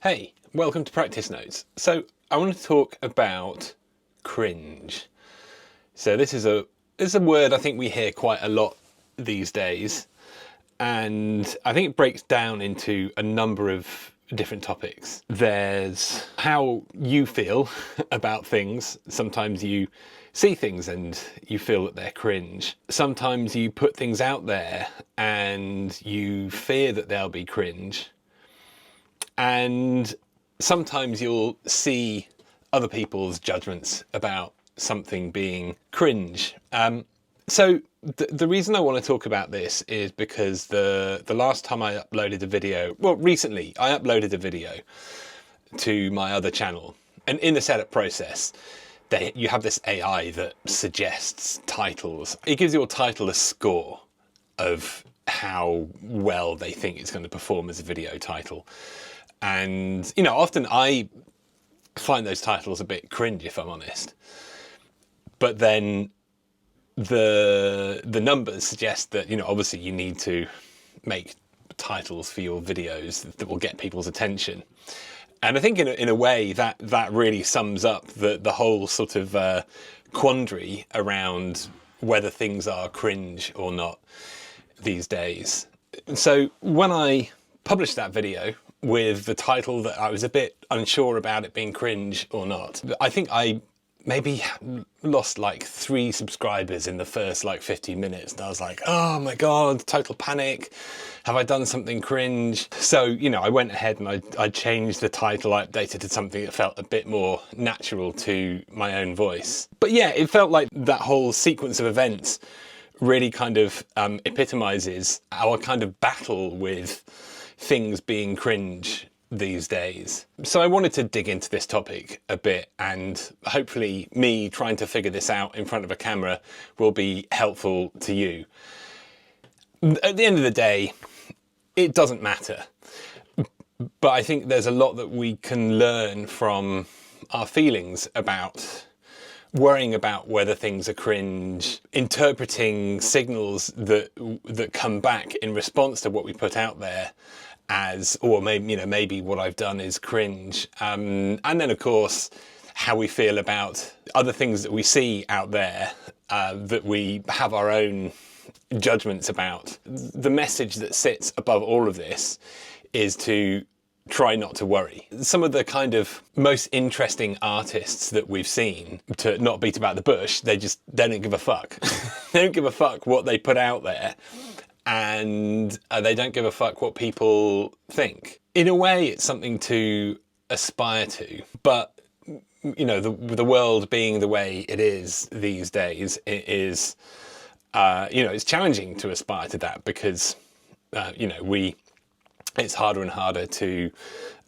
Hey, welcome to Practice Notes. So I want to talk about cringe. So this is a word I think we hear quite a lot these days, and I think it breaks down into a number of different topics. There's how you feel about things. Sometimes you see things and you feel that they're cringe. Sometimes you put things out there and you fear that they'll be cringe. And sometimes you'll see other people's judgments about something being cringe. So the reason I want to talk about this is because the last time I uploaded a video, well, recently I uploaded a video to my other channel, and in the setup process, you have this AI that suggests titles. It gives your title a score of how well they think it's going to perform as a video title. And, you know, often I find those titles a bit cringe, if I'm honest. But then the numbers suggest that, you know, obviously you need to make titles for your videos that will get people's attention. And I think in a way that really sums up the whole sort of quandary around whether things are cringe or not these days. So when I published that video with the title that I was a bit unsure about it being cringe or not, I think I maybe lost like 3 subscribers in the first like 15 minutes. And I was like, oh my God, total panic. Have I done something cringe? So, you know, I went ahead and I changed the title. I updated to something that felt a bit more natural to my own voice. But yeah, it felt like that whole sequence of events really kind of epitomizes our kind of battle with things being cringe these days. So I wanted to dig into this topic a bit, and hopefully me trying to figure this out in front of a camera will be helpful to you. At the end of the day, it doesn't matter. But I think there's a lot that we can learn from our feelings about worrying about whether things are cringe, interpreting signals that come back in response to what we put out there as, or maybe what I've done is cringe. And then of course, how we feel about other things that we see out there that we have our own judgments about. The message that sits above all of this is to try not to worry. Some of the kind of most interesting artists that we've seen, to not beat about the bush, they don't give a fuck. They don't give a fuck what they put out there, and they don't give a fuck what people think. In a way, it's something to aspire to, but you know, the world being the way it is these days, it is, you know, it's challenging to aspire to that because, you know, it's harder and harder to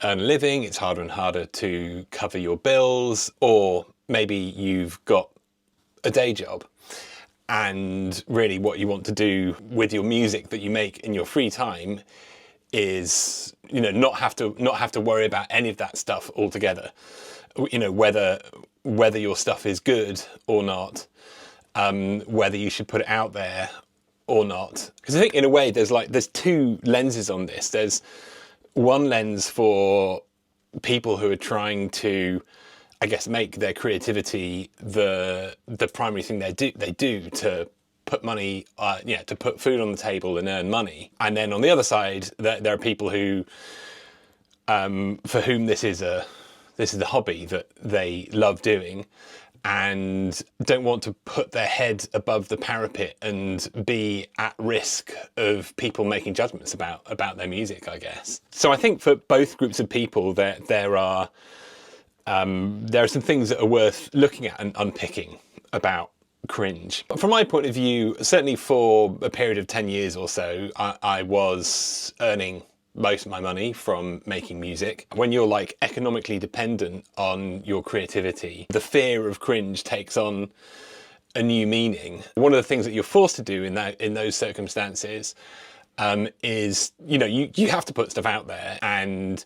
earn a living, it's harder and harder to cover your bills, or maybe you've got a day job and really what you want to do with your music that you make in your free time is, you know, not have to worry about any of that stuff altogether. You know, whether your stuff is good or not, whether you should put it out there or not. Because I think in a way there's 2 lenses on this. There's one lens for people who are trying to, I guess, make their creativity the primary thing they do to put money, to put food on the table and earn money. And then on the other side, there are people who, for whom this is a hobby that they love doing, and don't want to put their head above the parapet and be at risk of people making judgments about their music, I guess. So I think for both groups of people, there are some things that are worth looking at and unpicking about cringe. But from my point of view, certainly for a period of 10 years or so, I was earning most of my money from making music. When you're like economically dependent on your creativity, the fear of cringe takes on a new meaning. One of the things that you're forced to do in those circumstances is, you know, you have to put stuff out there, and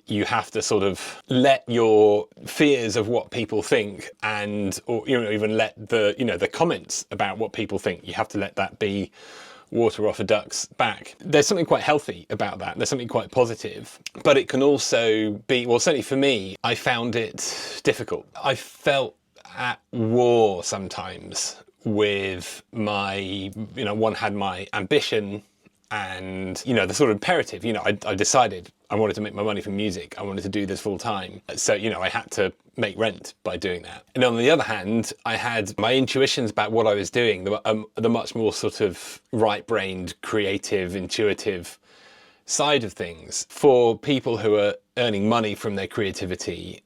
you have to sort of let your fears of what people think, or you know, even let the comments about what people think, you have to let that be water off a duck's back. There's something quite healthy about that. There's something quite positive, but it can also be, well, certainly for me, I found it difficult. I felt at war sometimes with my, one had my ambition and, the sort of imperative, I decided I wanted to make my money from music. I wanted to do this full time. So, I had to make rent by doing that. And on the other hand, I had my intuitions about what I was doing, the much more sort of right-brained, creative, intuitive side of things. For people who are earning money from their creativity,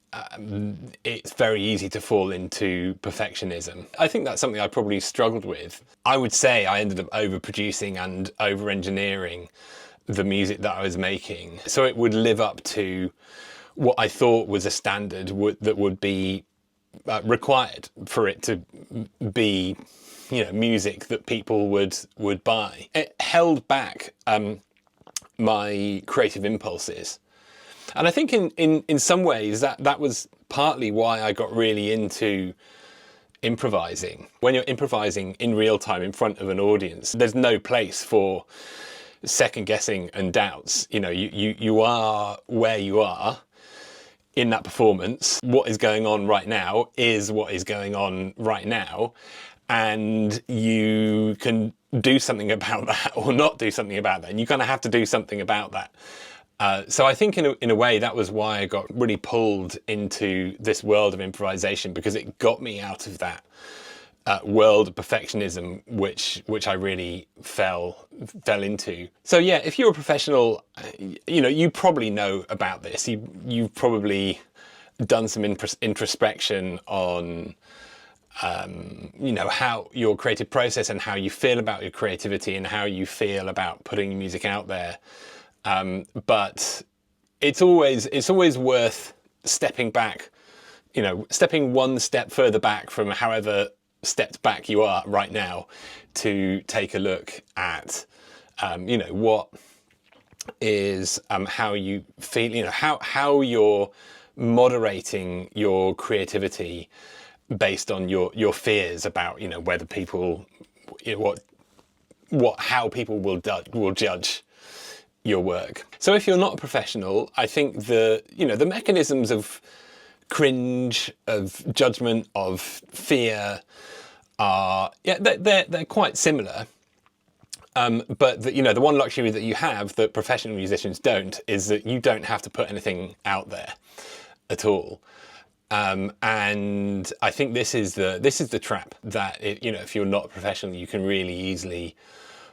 it's very easy to fall into perfectionism. I think that's something I probably struggled with. I would say I ended up overproducing and over-engineering the music that I was making, so it would live up to what I thought was a standard that would be required for it to be, music that people would buy. It held back my creative impulses. And I think in some ways that was partly why I got really into improvising. When you're improvising in real time in front of an audience, there's no place for second guessing and doubts. You are where you are in that performance. What is going on right now is what is going on right now. And you can do something about that or not do something about that. And you kind of have to do something about that. So I think in a way that was why I got really pulled into this world of improvisation, because it got me out of that world of perfectionism, which I really fell into. So yeah, if you're a professional, you probably know about this. You've probably done some introspection on how your creative process and how you feel about your creativity and how you feel about putting music out there. But it's always worth stepping back, stepping one step further back from however stepped back you are right now, to take a look at, what is, how you feel, how you're moderating your creativity based on your fears about, whether people, how people will judge your work. So if you're not a professional, I think the mechanisms of cringe, of judgment, of fear are, they're quite similar. But the one luxury that you have that professional musicians don't is that you don't have to put anything out there at all. And I think this is the trap that if you're not a professional, you can really easily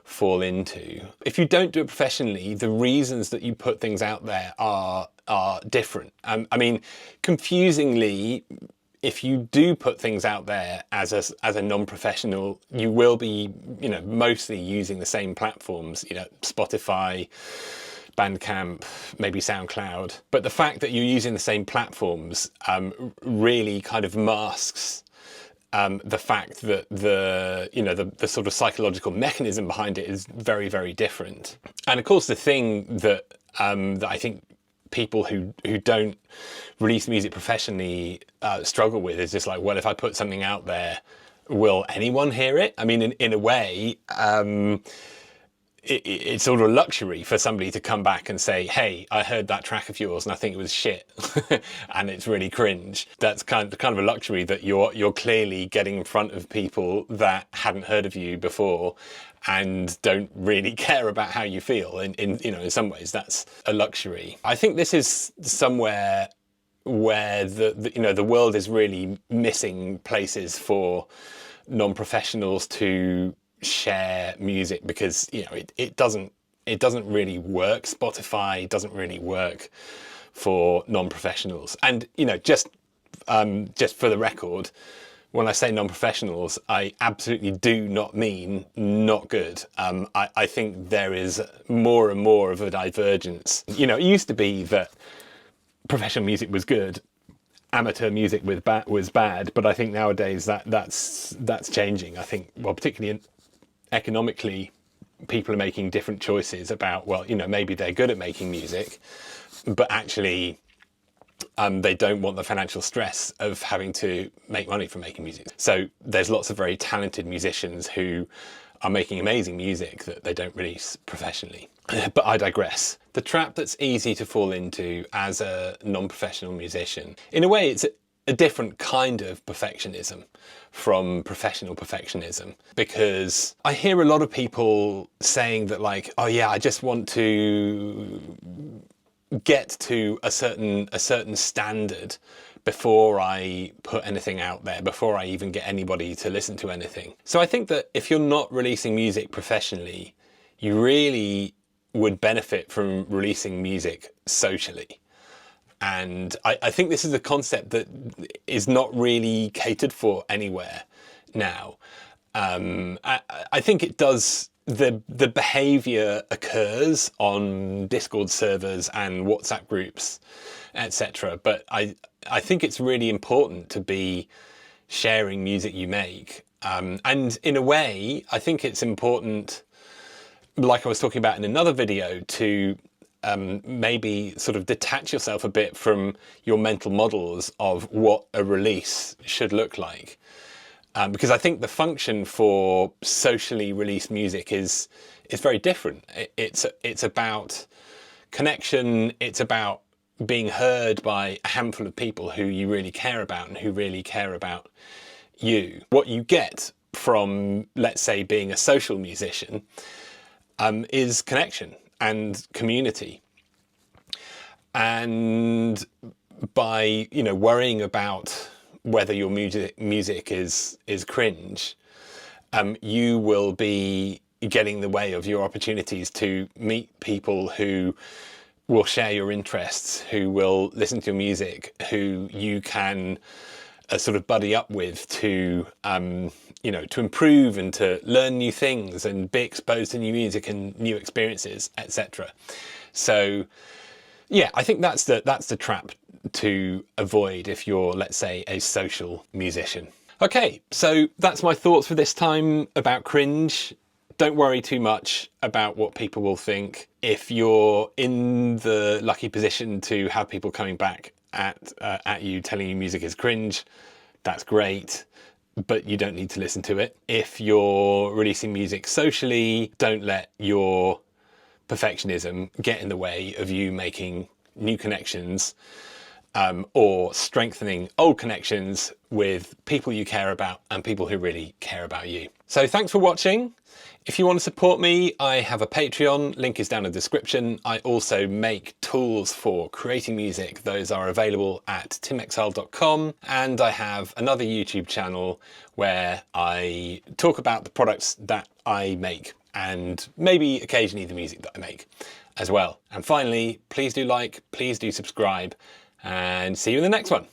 fall into. If you don't do it professionally, the reasons that you put things out there are different. Confusingly, if you do put things out there as a non-professional, you will be mostly using the same platforms, Spotify, Bandcamp, maybe SoundCloud. But the fact that you're using the same platforms really kind of masks the fact that the sort of psychological mechanism behind it is very, very different. And of course, the thing that I think people who don't release music professionally struggle with is just like, well, if I put something out there, will anyone hear it? I mean, in a way, it's sort of a luxury for somebody to come back and say, hey, I heard that track of yours and I think it was shit and it's really cringe. That's kind of a luxury, that you're clearly getting in front of people that hadn't heard of you before and don't really care about how you feel. In some ways, that's a luxury. I think this is somewhere where the world is really missing places for non-professionals to share music, because it doesn't really work. Spotify doesn't really work for non-professionals. And just for the record, when I say non-professionals, I absolutely do not mean not good. I think there is more and more of a divergence. It used to be that professional music was good, amateur music was bad, but I think nowadays that's changing. I think, well, particularly economically, people are making different choices about, well, maybe they're good at making music, but actually they don't want the financial stress of having to make money from making music. So there's lots of very talented musicians who are making amazing music that they don't release professionally. But I digress. The trap that's easy to fall into as a non-professional musician, in a way it's a different kind of perfectionism from professional perfectionism, because I hear a lot of people saying that, like, oh yeah, I just want to get to a certain standard before I put anything out there, before I even get anybody to listen to anything. So I think that if you're not releasing music professionally, you really would benefit from releasing music socially. And I think this is a concept that is not really catered for anywhere now. I think it does, the behavior occurs on Discord servers and WhatsApp groups, etc. But I think it's really important to be sharing music you make. And in a way, I think it's important, like I was talking about in another video, to maybe sort of detach yourself a bit from your mental models of what a release should look like. Because I think the function for socially released music is very different. It's about connection. It's about being heard by a handful of people who you really care about and who really care about you. What you get from, let's say, being a social musician is connection and community. And by, you know, worrying about whether your music is cringe, you will be getting in the way of your opportunities to meet people who will share your interests, who will listen to your music, who you can sort of buddy up with to, you know, to improve and to learn new things and be exposed to new music and new experiences, etc. So, yeah, I think that's the trap to avoid if you're, let's say, a social musician. Okay, so that's my thoughts for this time about Cringe. Don't worry too much about what people will think. If you're in the lucky position to have people coming back at you telling you music is cringe, that's great, but you don't need to listen to it. If you're releasing music socially, don't let your perfectionism get in the way of you making new connections or strengthening old connections with people you care about and people who really care about you. So thanks for watching. If you want to support me, I have a Patreon, link is down in the description. I also make tools for creating music. Those are available at timexile.com. And I have another YouTube channel where I talk about the products that I make and maybe occasionally the music that I make as well. And finally, please do like, please do subscribe, and see you in the next one.